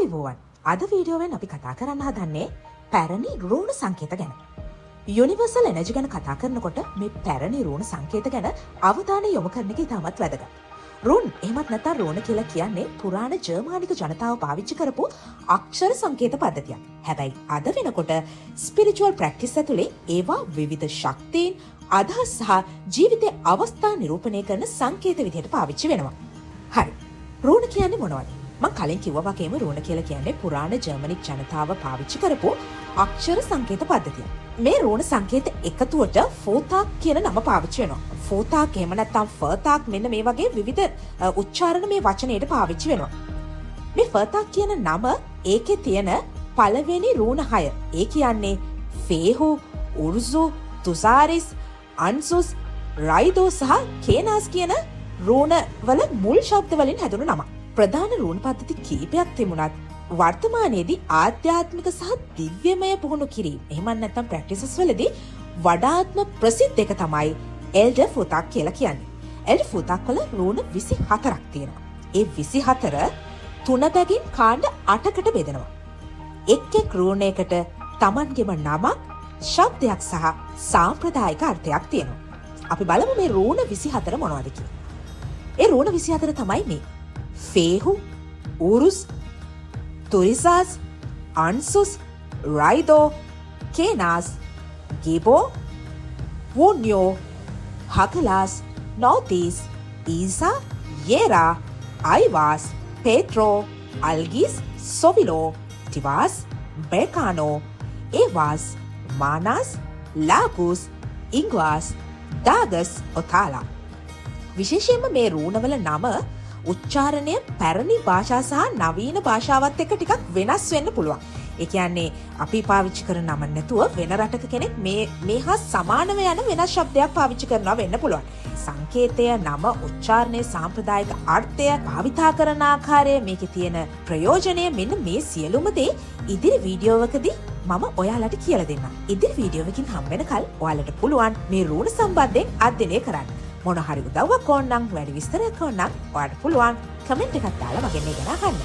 ආයුබෝවන්. අද වීඩියෝවෙන් අපි කතා කරන්න හදන්නේ පැරණි රුණ සංකේත ගැන. යුනිවර්සල් එනර්ජි ගැන කතා කරනකොට මේ පැරණි රුණ සංකේත ගැන අවධානය යොමු කරන එක ඉතාමත් වැදගත්. රුන් එහෙමත් නැත්නම් රුණ කියලා කියන්නේ පුරාණ ජර්මනික ජනතාව පාවිච්චි කරපු අක්ෂර සංකේත පද්ධතියක්. හැබැයි අද වෙනකොට ස්පිරිචුවල් ප්‍රැක්ටිස් ඇතුලේ ඒවා විවිධ ශක්තියින් අදහස් සහ ජීවිතයේ අවස්ථා නිරූපණය කරන සංකේත විදිහට පාවිච්චි වෙනවා. හරි. රුණ කියන්නේ මොනවද? මම කලින් කිව්වා වගේම රුණ කියලා කියන්නේ පුරාණ ජර්මනික් ජනතාව පාවිච්චි කරපු අක්ෂර සංකේත පද්ධතිය. මේ රුණ සංකේත එකතුවට ෆෝතාක් කියන නම පාවිච්චි වෙනවා. ෆෝතාක් එහෙම නැත්නම් ෆර්තාක් මෙන්න මේ වගේ විවිධ උච්චාරණ මේ වචනයට පාවිච්චි වෙනවා. මේ ෆර්තාක් කියන නම ඒකේ තියෙන පළවෙනි රුණ 6. ඒ කියන්නේ ෆේහු, උර්සු, තුසාරිස්, අන්සුස්, රයිදෝ සහ කේනාස් කියන රුණ වල මුල් ශබ්ද වලින් හැදුණු නමක්. ප්‍රධාන රුණ පද්ධති කීපයක් තිබුණත් වර්තමානයේදී ආධ්‍යාත්මික සහ දිව්‍යමය පුහුණු කිරීම එහෙම නැත්නම් ප්‍රැක්ටිසස් වලදී වඩාත්ම ප්‍රසිද්ධ එක තමයි එල්ඩර් ෆෝතාක් කියලා කියන්නේ. එල්ඩර් ෆෝතාක් වල රුණ 24ක් තියෙනවා. ඒ 24 තුන බැගින් කාණ්ඩ 8කට බෙදෙනවා. එක් රුණයකට Tamanගෙම නමක්, ශබ්දයක් සහ සාම්ප්‍රදායික අර්ථයක් තියෙනවා. අපි බලමු මේ රුණ 24 මොනවද කියලා. ඒ රුණ 24 තමයි මේ ෆේහු, උරුස්, තුරිසාස්, අන්සුස්, රයිදෝ, කේනාස්, ගිබෝ, වුන්යෝ, හකලාස්, නෝතිස්, ඊසා, යේරා, අයිවාස්, පේට්‍රෝ, අල්ගිස්, සොවිලෝ, ටිවාස්, බේකානෝ, ඒවාස්, මානාස්, ලාකුස්, ඉංගවාස්, දාගස්, ඔතාලා. විශේෂයෙන්ම මේ රුණවල නම උච්චාරණය පැරණි භාෂා සහ නවීන භාෂාවත් එක්ක ටිකක් වෙනස් වෙන්න පුළුවන්. ඒ කියන්නේ අපි පාවිච්චි කරන නම නැතුව වෙන රටක කෙනෙක් මේ හා සමානව යන වෙනස් ශබ්දයක් පාවිච්චි කරනවා වෙන්න පුළුවන්. සංකේතය, නම, උච්චාරණය, සාම්ප්‍රදායික අර්ථය, භාවිතා කරන ආකාරය, මේකේ තියෙන ප්‍රයෝජනය මෙන්න මේ සියලුම දේ ඉදිරි වීඩියෝවකදී මම ඔයාලට කියලා දෙන්නම්. ඉදිරි වීඩියෝවකින් හම් වෙනකල් ඔයාලට පුළුවන් මේ රුණ සම්බන්ධයෙන් අධ්‍යයනය කරන්න. මොන හරි උදව්වක් ඕන නම් වැඩි විස්තරයක් ඕන නම් ඔයාලට පුළුවන් කමෙන්ට් එකක් දාලා මගෙන් මේ ගැන අහන්න.